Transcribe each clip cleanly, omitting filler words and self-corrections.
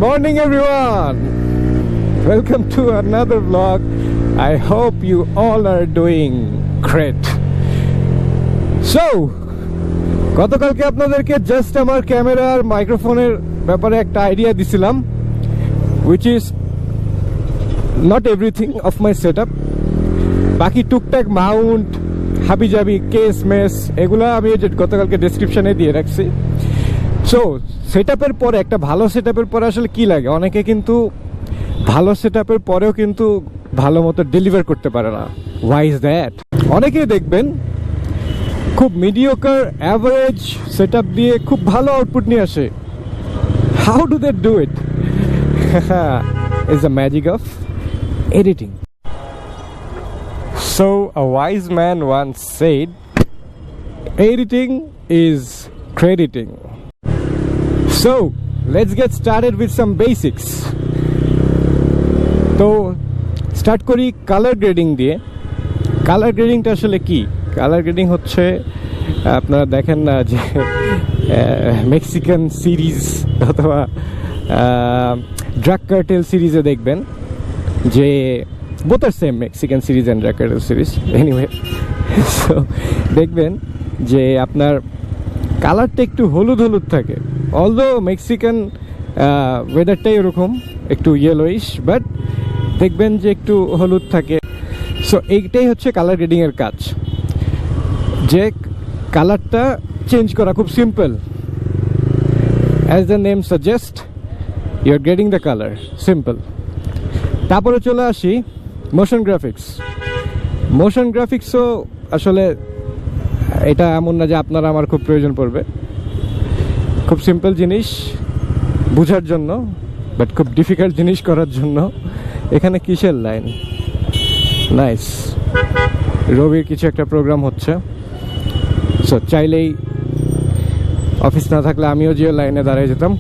morning everyone, welcome to another vlog. I hope you all are doing great. So গতকালকে আপনাদেরকে just আমার camera আর মাইক্রোফোনের ব্যাপারে একটা আইডিয়া দিছিলাম, which is not everything of my setup. বাকি টুকটাক মাউন্ট হাবিজাবি কেস মেস এগুলো আমি গতকালকে ডেসক্রিপশনে দিয়ে রাখছি। সো সেটআপের পরে একটা ভালো সেটআপের পরে আসলে কি লাগে, অনেকে কিন্তু ভালো সেটআপের পরেও কিন্তু ভালো মতো ডেলিভার করতে পারে না। Why is that? অনেকেই দেখবেন খুব মিডিওকার অ্যাভারেজ সেটআপ দিয়ে খুব ভালো আউটপুট নিয়ে আসে। How do they do it? Is the magic of editing. So a wise man once said, editing is crediting. So let's get started with some basics. তো start করি colour grading দিয়ে। Colour গ্রেডিংটা আসলে কি? Colour grading হচ্ছে আপনারা দেখেন না যে মেক্সিকান সিরিজ অথবা ড্রাগ কার্টেল সিরিজে দেখবেন যে both are same, Mexican series and drug cartel series anyway. So দেখবেন যে আপনার কালারটা একটু হলুদ হলুদ থাকে, অলদো মেক্সিকান ওয়েদারটাই এরকম একটু ইয়েলোইশ, বাট দেখবেন যে একটু হলুদ থাকে। সো এইটাই হচ্ছে কালার গ্রেডিংয়ের কাজ, যে কালারটা চেঞ্জ করা খুব simple. As the name suggest, you are grading the colour, simple. তারপরে চলে আসি মোশন গ্রাফিক্স। মোশন গ্রাফিক্সও আসলে এটা এমন না যে আপনার আমার খুব প্রয়োজন পড়বে, খুব সিম্পল জিনিস বোঝার জন্য, বাট খুব ডিফিকাল্ট জিনিস করার জন্য। এখানে কিসের লাইন? নাইস, রবির কিছু একটা প্রোগ্রাম হচ্ছে। সো চাইলেই অফিস না থাকলে আমিও যে লাইনে দাঁড়িয়ে যেতাম,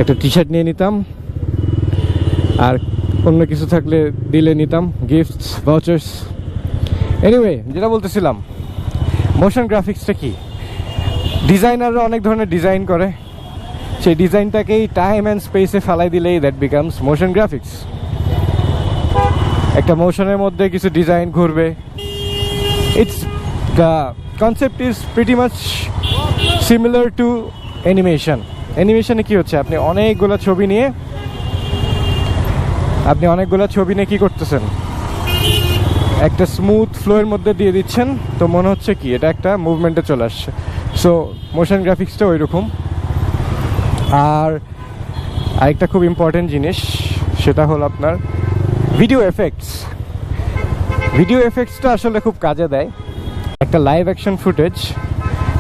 একটা টি শার্ট নিয়ে নিতাম, আর অন্য কিছু থাকলে দিলে নিতাম, গিফটস, ভাউচার্স। এনিওয়ে, যেটা বলতেছিলাম, মোশন গ্রাফিক্সটা কি? ডিজাইনাররা অনেক ধরনের ডিজাইন করে, সেই ডিজাইনটাকেই টাইম অ্যান্ড স্পেসে ফেলাই দিলেই দ্যাট বিকামস মোশন গ্রাফিক্স। একটা মোশনের মধ্যে কিছু ডিজাইন ঘুরবে। It's the concept is pretty much similar to animation. অ্যানিমেশনে কি হচ্ছে, আপনি অনেকগুলো ছবি নিয়ে কি করতেছেন, একটা স্মুথ ফ্লোয়ের মধ্যে দিয়ে দিচ্ছেন, তো মনে হচ্ছে কি এটা একটা মুভমেন্টে চলে আসছে। সো মোশন গ্রাফিক্সটা ওই রকম। আর আরেকটা খুব ইম্পর্টেন্ট জিনিস, সেটা হলো আপনার ভিডিও এফেক্টস। ভিডিও এফেক্টসটা আসলে খুব কাজে দেয়। একটা লাইভ অ্যাকশন ফুটেজ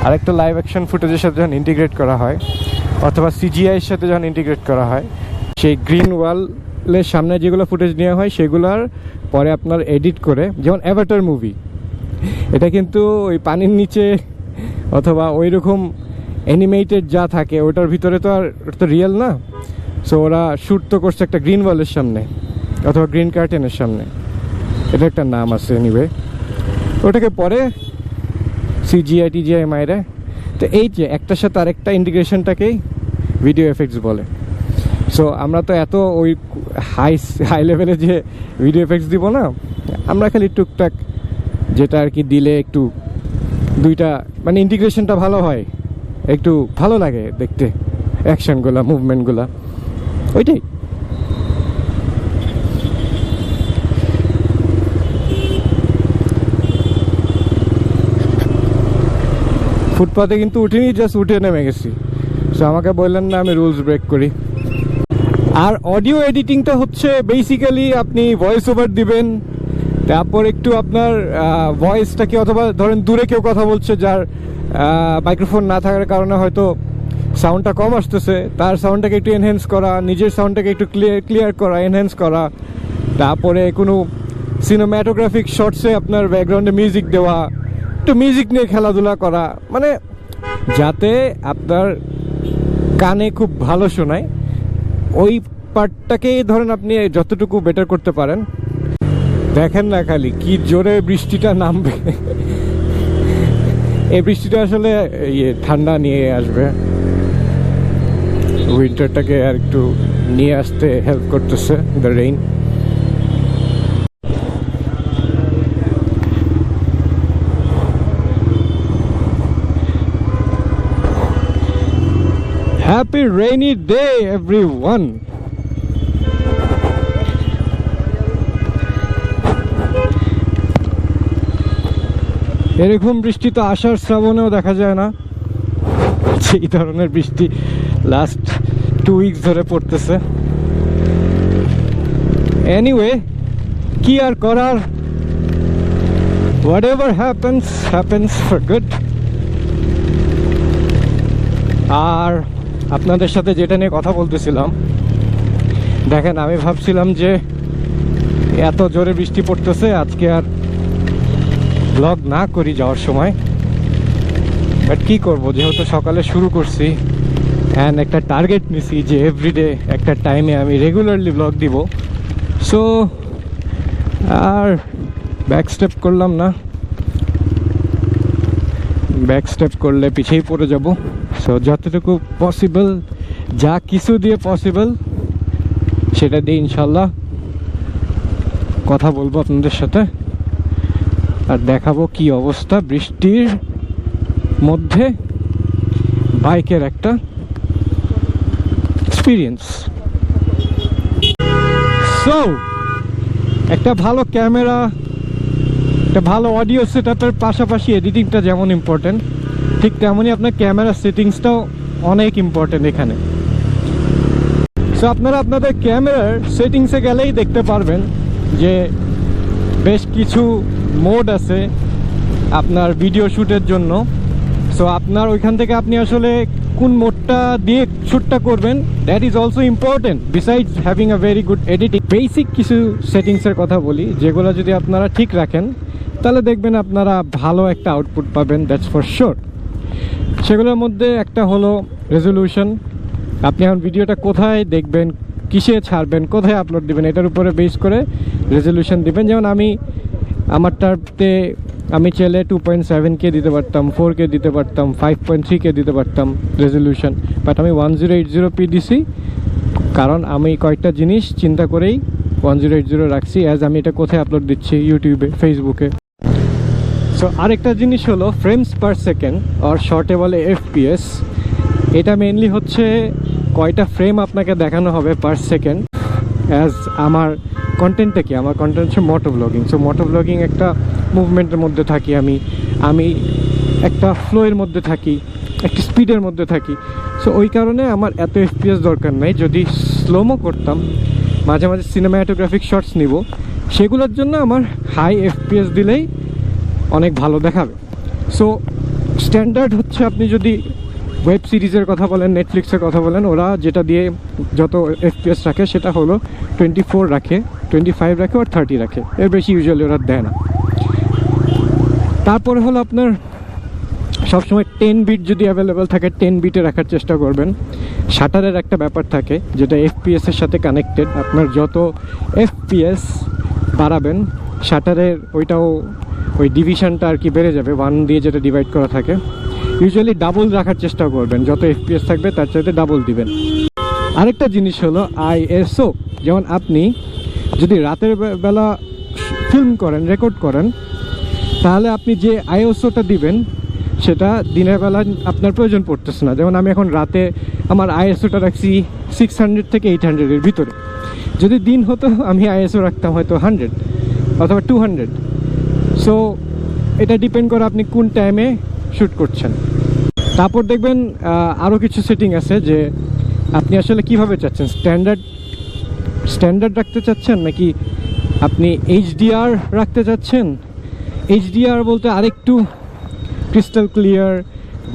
আর একটা লাইভ অ্যাকশন ফুটেজের সাথে যখন ইন্টিগ্রেট করা হয়, অথবা সিজিআইয়ের সাথে যখন ইন্টিগ্রেট করা হয়, সেই গ্রিন ওয়ালের সামনে যেগুলো ফুটেজ নেওয়া হয় সেগুলোর পরে আপনার এডিট করে, যেমন অ্যাভাটার মুভি, এটা কিন্তু ওই পানির নিচে অথবা ওই রকম অ্যানিমেটেড যা থাকে ওটার ভিতরে তো আর তো রিয়েল না। সো ওরা শ্যুট তো করছে একটা গ্রিন ওয়ালের সামনে অথবা গ্রিন কার্টেনের সামনে, এটা একটা নাম আছে এনিওয়ে। ওটাকে পরে সিজিআই টিজিআই মাইরে, তো এই যে একটার সাথে আরেকটা ইন্টিগ্রেশনটাকেই ভিডিও এফেক্টস বলে। সো আমরা তো এত ওই হাই লেভেলে যে ভিডিও এফেক্টস দিব না, আমরা খালি টুকটাক যেটা আর কি দিলে একটু দুইটা মানে ইন্টিগ্রেশনটা ভালো হয়, একটু ভালো লাগে দেখতে, অ্যাকশনগুলা, মুভমেন্টগুলা, ওইটাই। ফুটপাতে কিন্তু উঠিনি, জাস্ট উঠে নেমে গেছি। সো আমাকে বললেন না আমি রুলস ব্রেক করি। আর অডিও এডিটিংটা হচ্ছে বেসিক্যালি আপনি ভয়েস ওভার দিবেন, তারপর একটু আপনার ভয়েসটাকে, অথবা ধরেন দূরে কেউ কথা বলছে যার মাইক্রোফোন না থাকার কারণে হয়তো সাউন্ডটা কম আসতেছে, তার সাউন্ডটাকে একটু এনহ্যান্স করা, নিজের সাউন্ডটাকে একটু ক্লিয়ার করা, এনহ্যান্স করা। তারপরে কোনো সিনেম্যাটোগ্রাফিক শর্টসে আপনার ব্যাকগ্রাউন্ডে মিউজিক দেওয়া, একটু মিউজিক নিয়ে খেলাধুলা করা, মানে যাতে আপনার কানে খুব ভালো শোনায়, ওই পার্টটাকেই ধরেন আপনি যতটুকু বেটার করতে পারেন। দেখেন না খালি কি জোরে বৃষ্টিটা নামবে, এই বৃষ্টিটা আসলে ঠান্ডা নিয়ে আসবে। উইন্টারটাকে আর একটু নিয়ে আসতে হেল্প করতেছে the rain. Happy rainy day everyone. এরকম বৃষ্টি তো আষাঢ় শ্রাবণেও দেখা যায় না, এই ধরনের বৃষ্টি লাস্ট 2 উইকস ধরে পড়তেছে। এনিওয়ে, কি আর করার, whatever happens happens for good. আর আপনাদের সাথে যেটা নিয়ে কথা বলতেছিলাম, দেখেন আমি ভাবছিলাম যে এত জোরে বৃষ্টি পড়তেছে আজকে আর ব্লগ না করি যাওয়ার সময়, বাট কি করব, যেহেতু সকালে শুরু করছি অ্যান্ড একটা টার্গেট নিছি যে এভরিডে একটা টাইমে আমি রেগুলারলি ব্লগ দিব, সো আর ব্যাক স্টেপ করলাম না। ব্যাক স্টেপ করলে পিছিয়েই পড়ে যাব। সো যতটুকু পসিবল, যা কিছু দিয়ে পসিবল সেটা দিয়ে ইনশাল্লাহ কথা বলবো আপনাদের সাথে, আর দেখাবো কি অবস্থা বৃষ্টির মধ্যে বাইকের একটা এক্সপিরিয়েন্স। সো একটা ভালো ক্যামেরা, একটা ভালো অডিও সেটআপের পাশাপাশি এডিটিংটা যেমন ইম্পর্টেন্ট, ঠিক তেমনই আপনার ক্যামেরা সেটিংসটাও অনেক ইম্পর্টেন্ট এখানে। সো আপনারা আপনাদের ক্যামেরার সেটিংসে গেলেই দেখতে পারবেন যে বেশ কিছু মোড আছে আপনার ভিডিও শ্যুটের জন্য। সো আপনার ওইখান থেকে আপনি আসলে কোন মোডটা দিয়ে শ্যুটটা করবেন, that is also important besides having a very good editing. Basic কিছু সেটিংসের কথা বলি, যেগুলো যদি আপনারা ঠিক রাখেন তাহলে দেখবেন আপনারা ভালো একটা আউটপুট পাবেন, দ্যাটস ফর শিওর। সেগুলোর মধ্যে একটা হলো রেজলিউশন। আপনি এখন ভিডিওটা কোথায় দেখবেন, কিসে ছাড়বেন, কোথায় আপলোড দিবেন, এটার উপরে বেস করে রেজলিউশন দিবেন। যেমন আমারটাতে আমি চাইলে 2.7K দিতে পারতাম, 4K দিতে পারতাম, 5.3K দিতে পারতাম রেজলিউশন, বাট আমি 1080p দিছি, কারণ আমি কয়েকটা জিনিস চিন্তা করেই 1080 রাখছি, অ্যাজ আমি এটা কোথায় আপলোড দিচ্ছি, ইউটিউবে, ফেসবুকে। সো আরেকটা জিনিস হলো ফ্রেমস পার সেকেন্ড, আর শর্টে বলে FPS। এটা মেনলি হচ্ছে কয়টা ফ্রেম আপনাকে দেখানো হবে পার সেকেন্ড। অ্যাজ আমার কন্টেন্টটা কি, আমার কন্টেন্ট হচ্ছে মোটো ব্লগিং। সো মোটো ব্লগিং একটা মুভমেন্টের মধ্যে থাকি, আমি একটা ফ্লোয়ের মধ্যে থাকি, একটা স্পিডের মধ্যে থাকি। সো ওই কারণে আমার এত FPS দরকার নাই। যদি স্লোমো করতাম, মাঝে মাঝে সিনেমাটোগ্রাফিক শটস নিব, সেগুলোর জন্য আমার হাই FPS দিলেই অনেক ভালো দেখাবে। সো স্ট্যান্ডার্ড হচ্ছে, আপনি যদি ওয়েব সিরিজের কথা বলেন, নেটফ্লিক্সের কথা বলেন, ওরা যেটা দিয়ে যত FPS রাখে সেটা হলো 24 রাখে, 25 রাখে, আর 30 রাখে, এর বেশি ইউজুয়ালি ওরা দেয় না। তারপরে হলো আপনার সবসময় 10 বিট যদি অ্যাভেলেবেল থাকে 10 বিটে রাখার চেষ্টা করবেন। শাটারের একটা ব্যাপার থাকে যেটা FPS এর সাথে কানেক্টেড, আপনার যত FPS বাড়াবেন শাটারের ওই ডিভিশনটা আর কি বেড়ে যাবে, 1 দিয়ে যেটা ডিভাইড করা থাকে। ইউজুয়ালি ডাবল রাখার চেষ্টা করবেন, যত FPS থাকবে তার চাইতে ডাবল দিবেন। আরেকটা জিনিস হলো ISO। যেমন আপনি যদি রাতের বেলা ফিল্ম করেন, রেকর্ড করেন, তাহলে আপনি যে ISOটা দিবেন সেটা দিনের বেলা আপনার প্রয়োজন পড়তেছে না। যেমন আমি এখন রাতে আমার ISOটা রাখছি 600 থেকে 800-এর ভিতরে। যদি দিন হতো আমি ISO রাখতাম হয়তো 100 অথবা 200। সো এটা ডিপেন্ড করে আপনি কোন টাইমে শ্যুট করছেন। তারপর দেখবেন আরও কিছু সেটিং আছে যে আপনি আসলে কিভাবে চাচ্ছেন, স্ট্যান্ডার্ড রাখতে চাচ্ছেন নাকি আপনি HDR রাখতে চাচ্ছেন। HDR বলতে আরেকটু ক্রিস্টাল ক্লিয়ার,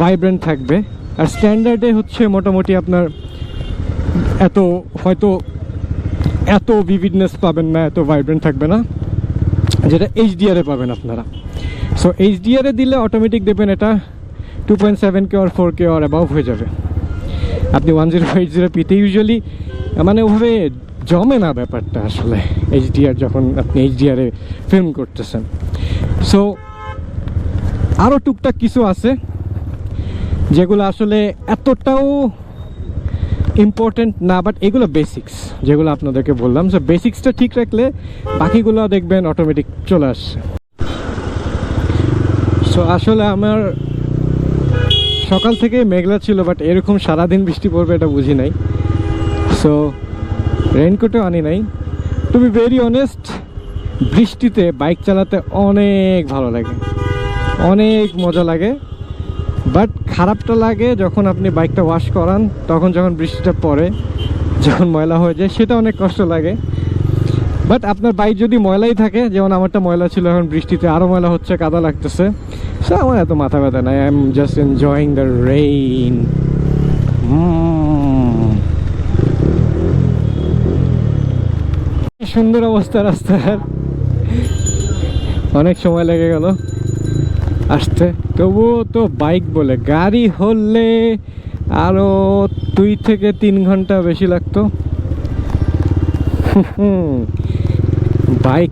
ভাইব্রেন্ট থাকবে, আর স্ট্যান্ডার্ডে হচ্ছে মোটামুটি আপনার এত ভিভিডনেস পাবেন না, এত ভাইব্রেন্ট থাকবে না, যেটা HDR-এ পাবেন আপনারা। সো HDR-এ দিলে অটোমেটিক দেবেন এটা 2.7K আর 4K আর অ্যাবাভ হয়ে যাবে। আপনি 1080p-তে ইউজুয়ালি মানে ওভাবে জমে না ব্যাপারটা আসলে, HDR যখন আপনি HDR-এ ফিল্ম করতেছেন। সো আরও টুকটাক কিছু আছে যেগুলো আসলে এতটাও ইম্পর্টেন্ট না, বাট এগুলো বেসিক্স যেগুলো আপনাদেরকে বললাম। সো বেসিক্সটা ঠিক রাখলে বাকিগুলো দেখবেন অটোমেটিক চলে আসছে। সো আসলে আমার সকাল থেকে মেঘলা ছিল, বাট এরকম সারাদিন বৃষ্টি পড়বে এটা বুঝি নাই। সো রেইনকোটও আনি নাই। টু বি ভেরি অনেস্ট, বৃষ্টিতে বাইক চালাতে অনেক ভালো লাগে, অনেক মজা লাগে। বাট খারাপটা লাগে যখন আপনি বাইকটা ওয়াশ করান, তখন যখন বৃষ্টিটা পড়ে, যখন ময়লা হয়ে যায়, সেটা অনেক কষ্ট লাগে। বাট আপনার বাইক যদি ময়লাই থাকে, যেমন আমারটা ময়লা ছিল, এখন বৃষ্টিতে আরও ময়লা হচ্ছে, কাদা লাগতেছে, সো আমার এত মাথা ব্যথা নাই। I am just enjoying the rain. সুন্দর অবস্থা রাস্তার, অনেক সময় লেগে গেল আসতে। তবুও তো বাইক বলে, গাড়ি হলে আরো 2 থেকে 3 ঘন্টা বেশি লাগতো। বাইক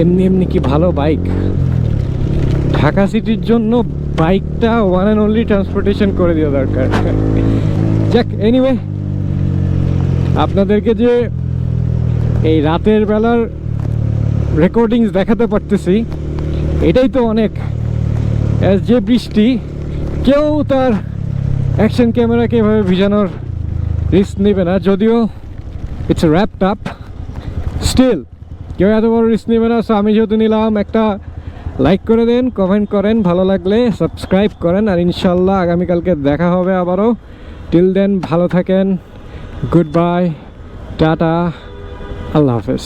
এমনি এমনি কি ভালো বাইক। ঢাকা সিটির জন্য বাইকটা ওয়ান অ্যান্ড অনলি ট্রান্সপোর্টেশন করে দেওয়া দরকার। যাক, এনিওয়ে, আপনাদেরকে যে এই রাতের বেলার রেকর্ডিংস দেখাতে পারতেছি, এটাই তো অনেক। যে বৃষ্টি, কেউ তার অ্যাকশন ক্যামেরাকে এভাবে ভিজানোর রিস্ক নেবে না, যদিও ইটস র্যাপড আপ, স্টিল কেউ এত বড় রিস্ক নেবে না। সো আমি যেহেতু নিলাম, একটা লাইক করে দেন, কমেন্ট করেন, ভালো লাগলে সাবস্ক্রাইব করেন, আর ইনশাল্লাহ আগামীকালকে দেখা হবে আবারও। টিল দেন ভালো থাকেন, গুড বাই, টাটা, আল্লাহ হাফেজ।